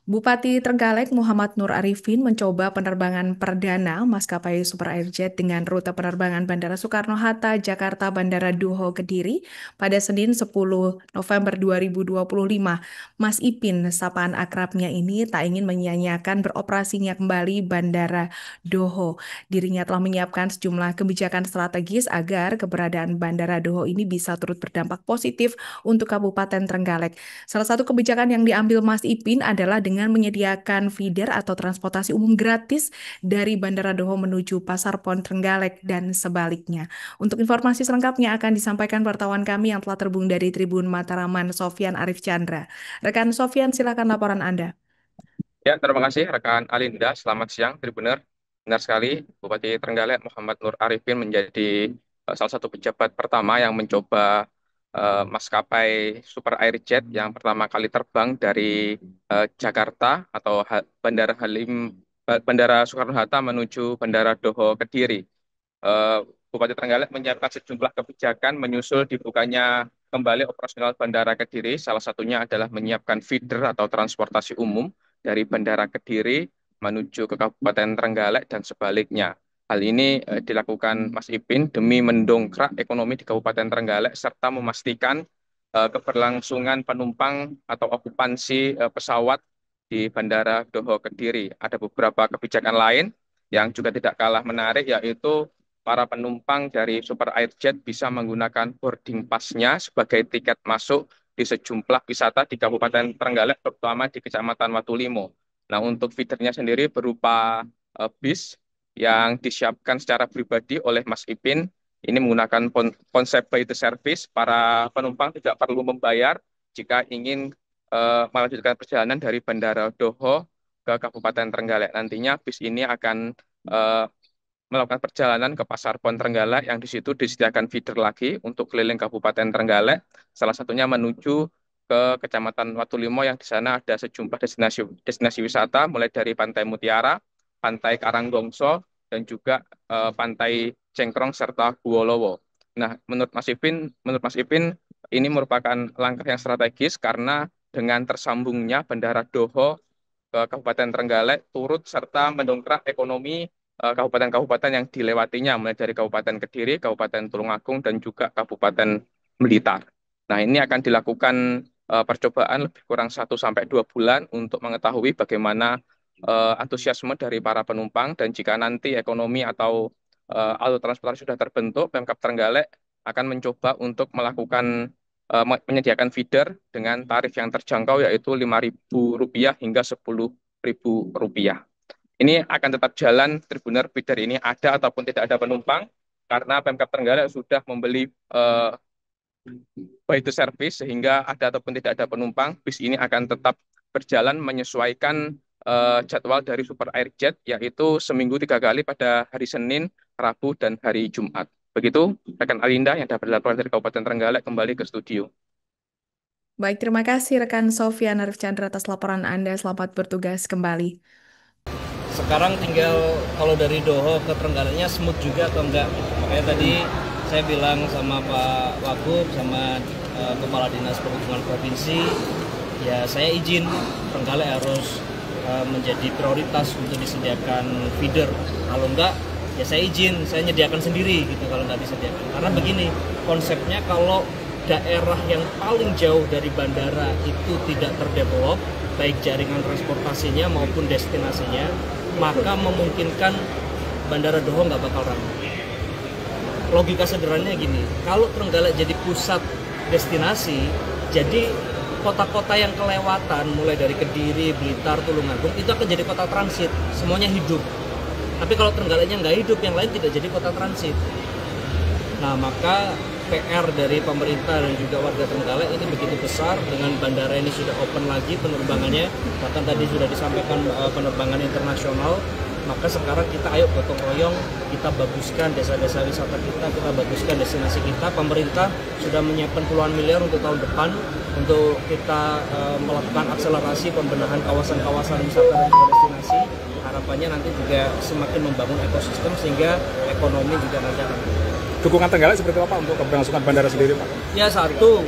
Bupati Trenggalek Muhammad Nur Arifin mencoba penerbangan perdana maskapai Super Airjet dengan rute penerbangan Bandara Soekarno-Hatta, Jakarta, Bandara Doho, Kediri pada Senin 10 November 2025. Mas Ipin, sapaan akrabnya ini tak ingin menyia-nyiakan beroperasinya kembali Bandara Doho. Dirinya telah menyiapkan sejumlah kebijakan strategis agar keberadaan Bandara Doho ini bisa turut berdampak positif untuk Kabupaten Trenggalek. Salah satu kebijakan yang diambil Mas Ipin adalah dengan menyediakan feeder atau transportasi umum gratis dari Bandara Doho menuju Pasar Pon Trenggalek dan sebaliknya. Untuk informasi selengkapnya akan disampaikan wartawan kami yang telah terhubung dari Tribun Mataraman, Sofyan Arif Chandra. Rekan Sofyan, silakan laporan Anda. Ya, terima kasih rekan Alinda. Selamat siang, Tribuner. Benar sekali, Bupati Trenggalek Muhammad Nur Arifin menjadi salah satu pejabat pertama yang mencoba maskapai Super Airjet yang pertama kali terbang dari Jakarta atau Bandara Soekarno-Hatta menuju Bandara Doho Kediri. eh, Bupati Trenggalek menyiapkan sejumlah kebijakan menyusul dibukanya kembali operasional Bandara Kediri. Salah satunya adalah menyiapkan feeder atau transportasi umum dari Bandara Kediri menuju ke Kabupaten Trenggalek dan sebaliknya. Hal ini dilakukan Mas Ipin demi mendongkrak ekonomi di Kabupaten Trenggalek serta memastikan keberlangsungan penumpang atau okupansi pesawat di Bandara Doho Kediri. Ada beberapa kebijakan lain yang juga tidak kalah menarik, yaitu para penumpang dari Super Airjet bisa menggunakan boarding pass-nya sebagai tiket masuk di sejumlah wisata di Kabupaten Trenggalek, terutama di Kecamatan Watulimo. Nah, untuk feedernya sendiri berupa bis yang disiapkan secara pribadi oleh Mas Ipin. Ini menggunakan konsep by the service, para penumpang tidak perlu membayar jika ingin melanjutkan perjalanan dari Bandara Doho ke Kabupaten Trenggalek. Nantinya bis ini akan eh, melakukan perjalanan ke Pasar Pon Trenggalek yang di situ disediakan feeder lagi untuk keliling Kabupaten Trenggalek. Salah satunya menuju ke Kecamatan Watulimo yang di sana ada sejumlah destinasi wisata mulai dari Pantai Mutiara, Pantai Karanggongso, dan juga Pantai Cengkrong serta Guolowo. Nah, menurut Mas Ipin ini merupakan langkah yang strategis karena dengan tersambungnya Bandara Doho ke Kabupaten Trenggalek turut serta mendongkrak ekonomi kabupaten-kabupaten yang dilewatinya, mulai dari Kabupaten Kediri, Kabupaten Tulungagung, dan juga Kabupaten Blitar. Nah, ini akan dilakukan percobaan lebih kurang 1 sampai 2 bulan untuk mengetahui bagaimana antusiasme dari para penumpang, dan jika nanti ekonomi atau alur transportasi sudah terbentuk, Pemkab Trenggalek akan mencoba untuk melakukan menyediakan feeder dengan tarif yang terjangkau, yaitu Rp5.000 hingga Rp10.000. Ini akan tetap jalan, Tribuner, feeder ini ada ataupun tidak ada penumpang, karena Pemkab Trenggalek sudah membeli by the service, sehingga ada ataupun tidak ada penumpang, bis ini akan tetap berjalan menyesuaikan jadwal dari Super Airjet, yaitu seminggu 3 kali pada hari Senin, Rabu, dan hari Jumat. Begitu, rekan Alinda yang dapat dilaporkan dari Kabupaten Trenggalek, kembali ke studio. Baik, terima kasih rekan Sofyan Arif Chandra atas laporan Anda. Selamat bertugas kembali. Sekarang tinggal kalau dari Doho ke Trenggaleknya smooth juga atau enggak. Makanya tadi saya bilang sama Pak Wagub sama Kepala Dinas Perhubungan Provinsi, ya saya izin Trenggalek harus menjadi prioritas untuk disediakan feeder. Kalau enggak, ya saya izin, saya nyediakan sendiri gitu kalau nggak disediakan. Karena begini, konsepnya kalau daerah yang paling jauh dari bandara itu tidak terdevelop, baik jaringan transportasinya maupun destinasinya, maka memungkinkan Bandara Doho nggak bakal ramai. Logika sederhananya gini, kalau Trenggalek jadi pusat destinasi, jadi kota-kota yang kelewatan mulai dari Kediri, Blitar, Tulungagung itu akan jadi kota transit, semuanya hidup. Tapi kalau Trenggaleknya nggak hidup, yang lain tidak jadi kota transit. Nah, maka PR dari pemerintah dan juga warga Trenggalek ini begitu besar. Dengan bandara ini sudah open lagi penerbangannya, bahkan tadi sudah disampaikan penerbangan internasional. Maka sekarang kita ayo gotong royong, kita baguskan desa-desa wisata kita baguskan destinasi kita. Pemerintah sudah menyiapkan puluhan miliar untuk tahun depan untuk kita melakukan akselerasi pembenahan kawasan-kawasan wisata dan juga destinasi. Harapannya nanti juga semakin membangun ekosistem sehingga ekonomi juga nanti akan. Dukungan Trenggalek seperti apa untuk keberlangsungan bandara sendiri, Pak? Ya, satu,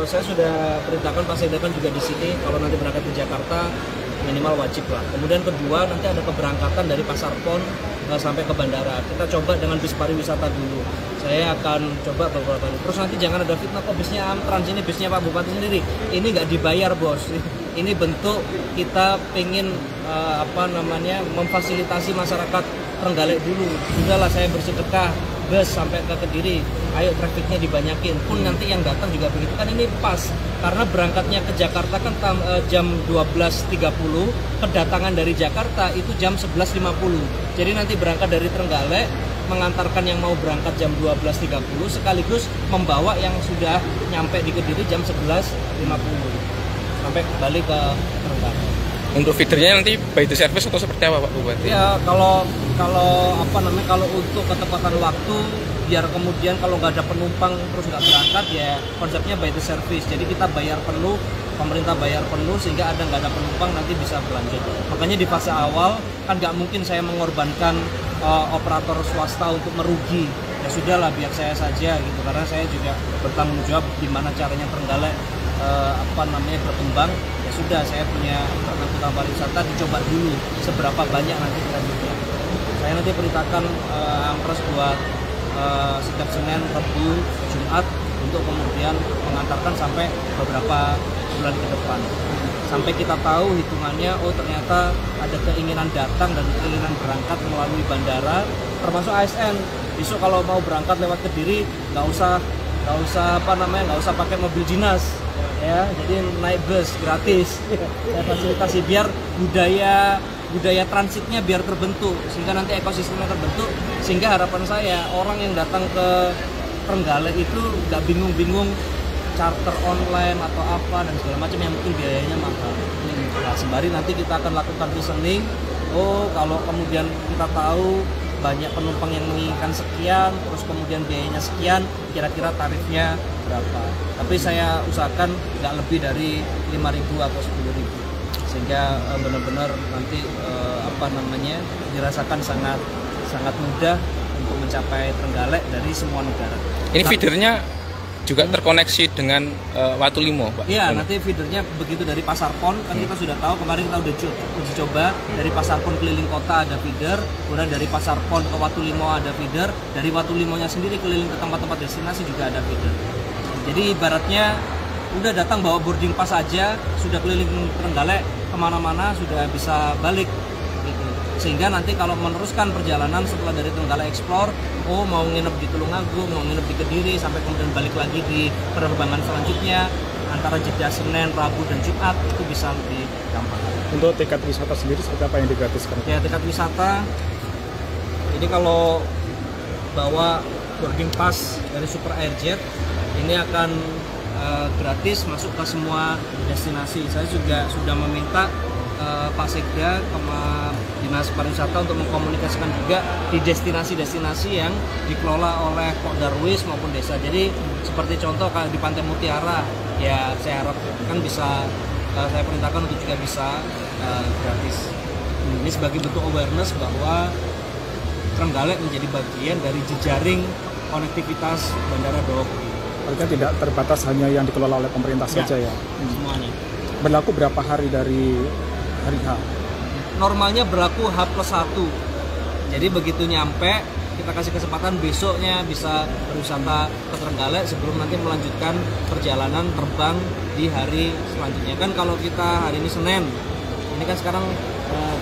saya sudah perintahkan Pak Sekda kan juga di sini, kalau nanti berangkat ke Jakarta minimal wajib lah. Kemudian kedua, nanti ada keberangkatan dari Pasar Pon sampai ke bandara. Kita coba dengan bis pariwisata dulu. Saya akan coba beberapa kali. Terus nanti jangan ada fitnah, kok bisnya Amtrans, ini bisnya Pak Bupati sendiri. Ini nggak dibayar, bos. Ini bentuk kita pengen memfasilitasi masyarakat Trenggalek dulu. Sudahlah, saya bersedekah bus sampai ke Kediri, ayo trafiknya dibanyakin, pun nanti yang datang juga begitu. Kan ini pas, karena berangkatnya ke Jakarta kan jam 12.30, kedatangan dari Jakarta itu jam 11.50. Jadi nanti berangkat dari Trenggalek, mengantarkan yang mau berangkat jam 12.30, sekaligus membawa yang sudah nyampe di Kediri jam 11.50 sampai kembali ke Trenggalek. Untuk feedernya nanti by the service atau seperti apa Pak Bupati? Ya, kalau untuk ketepatan waktu, biar kemudian kalau nggak ada penumpang terus nggak berangkat, ya konsepnya by the service. Jadi kita bayar penuh, pemerintah bayar penuh, sehingga nggak ada penumpang nanti bisa berlanjut. Makanya di fase awal kan nggak mungkin saya mengorbankan operator swasta untuk merugi. Ya sudahlah, biar saya saja gitu, karena saya juga bertanggung jawab gimana caranya Trenggalek berkembang. Ya sudah, saya punya angkutan pariwisata, dicoba dulu seberapa banyak nanti selanjutnya. Saya nanti perintahkan Amtrans buat setiap Senin, Rabu, Jumat untuk kemudian mengantarkan sampai beberapa bulan ke depan. Sampai kita tahu hitungannya, oh ternyata ada keinginan datang dan keinginan berangkat melalui bandara, termasuk ASN. Besok kalau mau berangkat lewat Kediri, nggak usah pakai mobil dinas, ya, jadi naik bus gratis. Saya fasilitasi biar budaya transitnya biar terbentuk, sehingga nanti ekosistemnya terbentuk, sehingga harapan saya orang yang datang ke Trenggalek itu nggak bingung-bingung charter online atau apa dan segala macam yang mungkin biayanya mahal. Nah, sembari nanti kita akan lakukan listening. Oh, kalau kemudian kita tahu banyak penumpang yang menginginkan sekian, terus kemudian biayanya sekian, kira-kira tarifnya berapa. Tapi saya usahakan nggak lebih dari 5.000 atau 10.000, sehingga benar-benar nanti dirasakan sangat mudah untuk mencapai Trenggalek dari semua negara. Ini feedernya juga terkoneksi dengan Watulimo, Pak? Iya, nanti feedernya begitu dari Pasar Pon, kan kita sudah tahu, kemarin kita udah uji coba, dari Pasar Pon keliling kota ada feeder, kemudian dari Pasar Pon ke Watulimo ada feeder, dari Watulimonya sendiri keliling ke tempat-tempat destinasi juga ada feeder. Jadi ibaratnya udah datang bawa boarding pass aja, sudah keliling Trenggalek kemana-mana, sudah bisa balik gitu. Sehingga nanti kalau meneruskan perjalanan setelah dari Trenggalek Explore, oh mau nginep di Tulungagung, mau nginep di Kediri, sampai kemudian balik lagi di penerbangan selanjutnya antara jeda Senin, Rabu, dan Jumat, itu bisa lebih gampang. Untuk tiket wisata sendiri seperti apa yang digratiskan? Ya, tiket wisata ini kalau bawa boarding pass dari Super Airjet ini akan gratis masuk ke semua destinasi. Saya juga sudah meminta Pak Sekda sama Dinas Pariwisata untuk mengkomunikasikan juga di destinasi-destinasi yang dikelola oleh Pok Darwis maupun desa. Jadi seperti contoh kalau di Pantai Mutiara, ya saya harapkan bisa saya perintahkan untuk juga bisa gratis. Ini sebagai bentuk awareness bahwa Trenggalek menjadi bagian dari jejaring konektivitas Bandara Doho. Artinya tidak terbatas hanya yang dikelola oleh pemerintah saja ya? Semuanya. Berlaku berapa hari dari hari H? Normalnya berlaku H+1. Jadi begitu nyampe, kita kasih kesempatan besoknya bisa berwisata ke Trenggalek sebelum nanti melanjutkan perjalanan terbang di hari selanjutnya. Kan kalau kita hari ini Senin, ini kan sekarang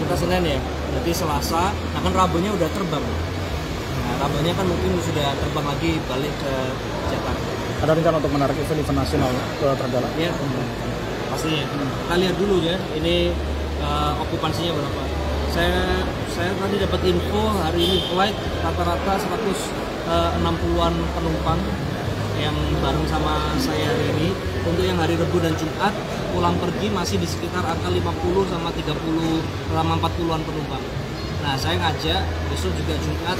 kita Senin ya, berarti Selasa, nah kan Rabunya udah terbang. Nah, Rabunya kan mungkin sudah terbang lagi balik ke Jakarta. Ada rencana untuk menarik event nasional ke Trenggalek? Ya, pastinya. Kita lihat dulu ya, ini okupansinya berapa. Saya tadi dapat info hari ini flight rata-rata 160-an penumpang yang bareng sama saya hari ini. Untuk yang hari Rabu dan Jumat pulang pergi masih di sekitar angka 50 sama 40-an penumpang. Nah, saya ngajak besok juga Jumat,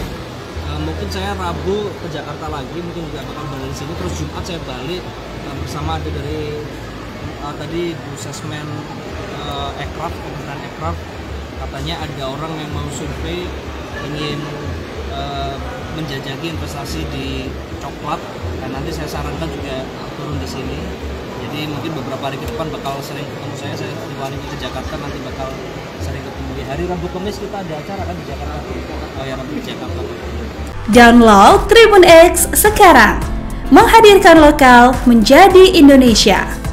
mungkin saya Rabu ke Jakarta lagi, mungkin juga bakal balik di sini, terus Jumat saya balik bersama ada dari tadi Bu Sesmen Aircraft, Kementerian Aircraft, katanya ada orang yang mau survei ingin menjajaki investasi di coklat, dan nanti saya sarankan juga turun di sini. Jadi mungkin beberapa hari ke depan bakal sering ketemu saya diwani ke Jakarta, nanti bakal sering ketemu. Di hari Rabu Kamis kita ada acara kan di Jakarta. Oh ya, Rabu di Jakarta. Download Tribun X sekarang, menghadirkan lokal menjadi Indonesia.